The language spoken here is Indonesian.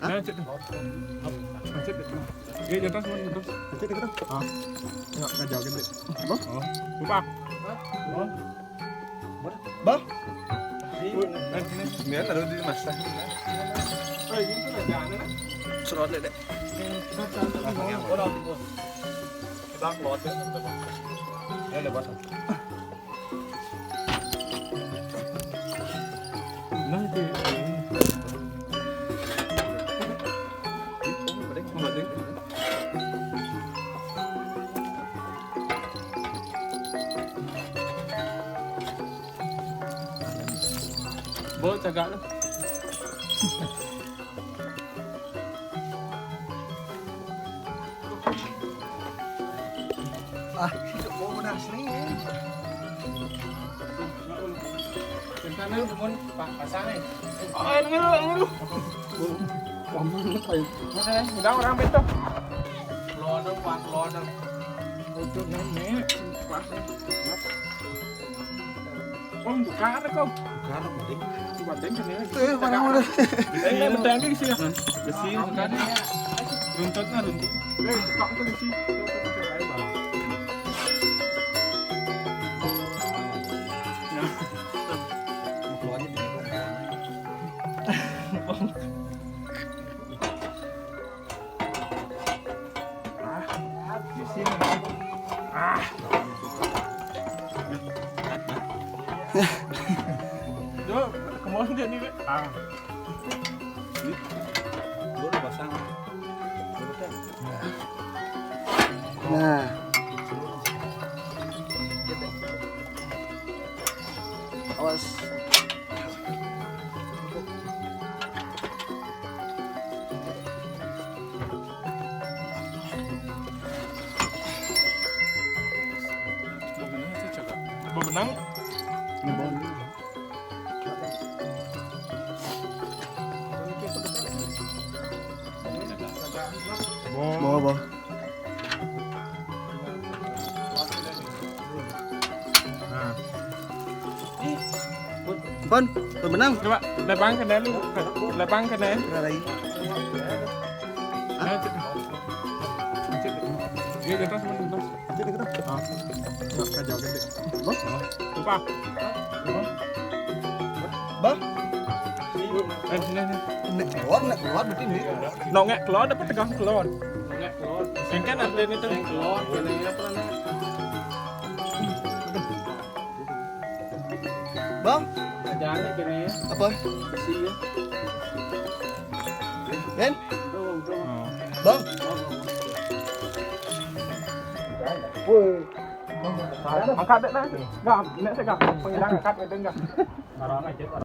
Nah, cek tu. Cek tu. Dia jatuh semua terus. Cek kita. Nak kajau kan dek. Bah. Oh. Lupa. Bah. Ni ada di masak. Ini tu lah jangan lah. Serot dek. Bang lot tu. Ni ada basah. Nah, tu. Bố cakap tu. Hidup bawa benar sini. Tentang ni pun pasang ni. Ini lu. Mana ni? Dah orang betul. Lodong bang, lodong. Betul ni. Pas ni. Kau buka ada kau. Bukan penting. Cuba tengok ni. Mana-mana. Ini betul ni sih. Besi bukan ni. Runtutnya runtut. Kau tu di sini. Di sini. Jom, kemana dia ni? Boleh pasang. Nah. Awas. Bebenang. Bawa bawa. Pon, bebenang. Coba, lepang ke dalam. Lepang ke dalam. Lagi. Dia jatuh semua terus. Cek kita. Nak kajau kan dek. Bah. Lupa. Bah. Sini. Nak keluar berarti ni. Nak ngek keluar dapat tegang keluar. Ngek keluar. Sengkan ada ni tu. Keluar. Ini apa nak? Bang, Jangan kena apa? besi ya. Ben, Oh. bang. Angkat dek lah. Gam, nak saya gam. Pengilang angkat ke tengah. Arang aja.